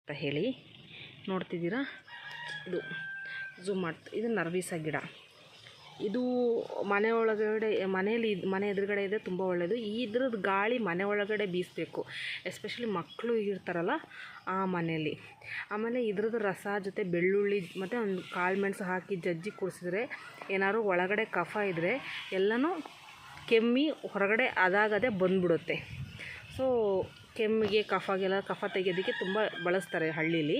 ಅಂತ ಹೇಳಿ ನೋಡ್ತಿದ್ದೀರಾ. ಇದು ಝೂಮ್ ಮಾಡ್ತಾ, ಇದು ನರ್ವೀಸ ಗಿಡ. ಇದು ಮನೆ ಒಳಗಡೆ ಮನೆ ಎದುರುಗಡೆ ಇದೆ, ತುಂಬ ಒಳ್ಳೆಯದು. ಇದ್ರದ್ದು ಗಾಳಿ ಮನೆ ಒಳಗಡೆ ಬೀಸಬೇಕು, ಎಸ್ಪೆಷಲಿ ಮಕ್ಕಳು ಇರ್ತಾರಲ್ಲ ಆ ಮನೆಯಲ್ಲಿ. ಆಮೇಲೆ ಇದ್ರದ್ದು ರಸ ಜೊತೆ ಬೆಳ್ಳುಳ್ಳಿ ಮತ್ತು ಒಂದು ಕಾಳು ಮೆಣಸು ಹಾಕಿ ಜಜ್ಜಿ ಕುಡಿಸಿದ್ರೆ ಏನಾದ್ರು ಒಳಗಡೆ ಕಫ ಇದ್ದರೆ ಎಲ್ಲನೂ ಕೆಮ್ಮಿ ಹೊರಗಡೆ ಅದಾಗದೇ ಬಂದ್ಬಿಡುತ್ತೆ. ಸೊ ಕೆಮ್ಮಿಗೆ ಕಫ ತೆಗೆಯೋದಕ್ಕೆ ತುಂಬ ಬಳಸ್ತಾರೆ ಹಳ್ಳೀಲಿ.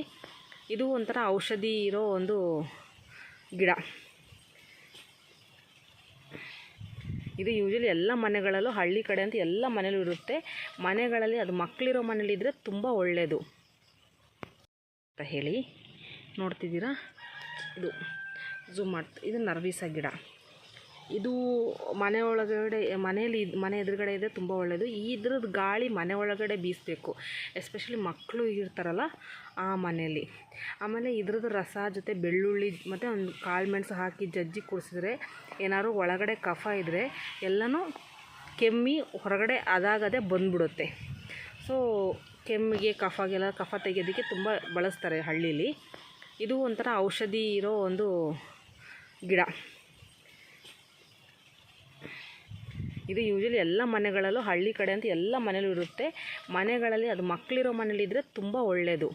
ಇದು ಒಂಥರ ಔಷಧಿ ಇರೋ ಒಂದು ಗಿಡ. ಇದು ಯೂಶ್ವಲಿ ಎಲ್ಲ ಮನೆಗಳಲ್ಲೂ, ಹಳ್ಳಿ ಕಡೆ ಅಂತ ಎಲ್ಲ ಮನೇಲೂ ಇರುತ್ತೆ. ಮನೆಗಳಲ್ಲಿ ಅದು ಮಕ್ಕಳಿರೋ ಮನೇಲಿದ್ದರೆ ತುಂಬ ಒಳ್ಳೆಯದು ಅಂತ ಹೇಳಿ ನೋಡ್ತಿದ್ದೀರಾ. ಇದು ಝೂಮ್ ಮಾಡ್ತಾ, ಇದು ನರ್ವೀಸ ಗಿಡ. ಇದು ಮನೆ ಒಳಗಡೆ ಮನೆ ಎದುರುಗಡೆ ಇದೆ, ತುಂಬ ಒಳ್ಳೆಯದು. ಇದ್ರದ್ದು ಗಾಳಿ ಮನೆ ಒಳಗಡೆ ಬೀಸಬೇಕು, ಎಸ್ಪೆಷಲಿ ಮಕ್ಕಳು ಇರ್ತಾರಲ್ಲ ಆ ಮನೆಯಲ್ಲಿ. ಆಮೇಲೆ ಇದ್ರದ್ದು ರಸ ಜೊತೆ ಬೆಳ್ಳುಳ್ಳಿ ಮತ್ತು ಒಂದು ಕಾಳು ಮೆಣಸು ಹಾಕಿ ಜಜ್ಜಿ ಕುಡಿಸಿದ್ರೆ ಏನಾದ್ರು ಒಳಗಡೆ ಕಫ ಇದ್ದರೆ ಎಲ್ಲನೂ ಕೆಮ್ಮಿ ಹೊರಗಡೆ ಅದಾಗದೇ ಬಂದ್ಬಿಡುತ್ತೆ. ಸೊ ಕೆಮ್ಮಿಗೆ ಕಫ ತೆಗೆಯೋದಕ್ಕೆ ತುಂಬ ಬಳಸ್ತಾರೆ ಹಳ್ಳೀಲಿ. ಇದು ಒಂಥರ ಔಷಧಿ ಇರೋ ಒಂದು ಗಿಡ. ಇದು ಯೂಶ್ವಲಿ ಎಲ್ಲ ಮನೆಗಳಲ್ಲೂ, ಹಳ್ಳಿ ಕಡೆ ಅಂತ ಎಲ್ಲ ಮನೇಲೂ ಇರುತ್ತೆ. ಮನೆಗಳಲ್ಲಿ ಅದು ಮಕ್ಕಳಿರೋ ಮನೇಲಿದ್ದರೆ ತುಂಬ ಒಳ್ಳೆಯದು.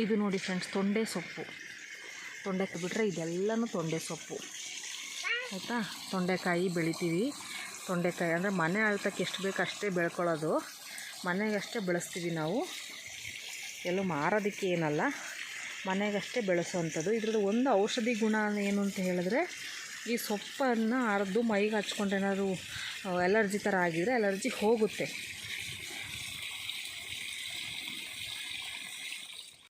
ಇದು ನೋಡಿ ಫ್ರೆಂಡ್ಸ್, ತೊಂಡೆ ಸೊಪ್ಪು. ತೊಂಡೆಕಾಯಿ ಬಿಟ್ಟರೆ ಇದೆಲ್ಲನೂ ತೊಂಡೆ ಸೊಪ್ಪು, ಆಯಿತಾ. ತೊಂಡೆಕಾಯಿ ಬೆಳಿತೀವಿ. ತೊಂಡೆಕಾಯಿ ಅಂದರೆ ಮನೆ ಅಳ್ತಕ್ಕೆ ಎಷ್ಟು ಬೇಕು ಅಷ್ಟೇ ಬೆಳ್ಕೊಳ್ಳೋದು, ಮನೆಗಷ್ಟೇ ಬೆಳೆಸ್ತೀವಿ ನಾವು. ಎಲ್ಲೂ ಮಾರೋದಕ್ಕೆ ಏನಲ್ಲ, ಮನೆಗಷ್ಟೇ ಬೆಳೆಸೋವಂಥದ್ದು. ಇದ್ರದ್ದು ಒಂದು ಔಷಧಿ ಗುಣ ಏನು ಅಂತ ಹೇಳಿದ್ರೆ, ಈ ಸೊಪ್ಪನ್ನು ಅರೆದು ಮೈಗೆ ಹಚ್ಕೊಂಡ್ರೆ ಏನಾದರೂ ಎಲರ್ಜಿ ಥರ ಆಗಿದರೆ ಎಲರ್ಜಿ ಹೋಗುತ್ತೆ.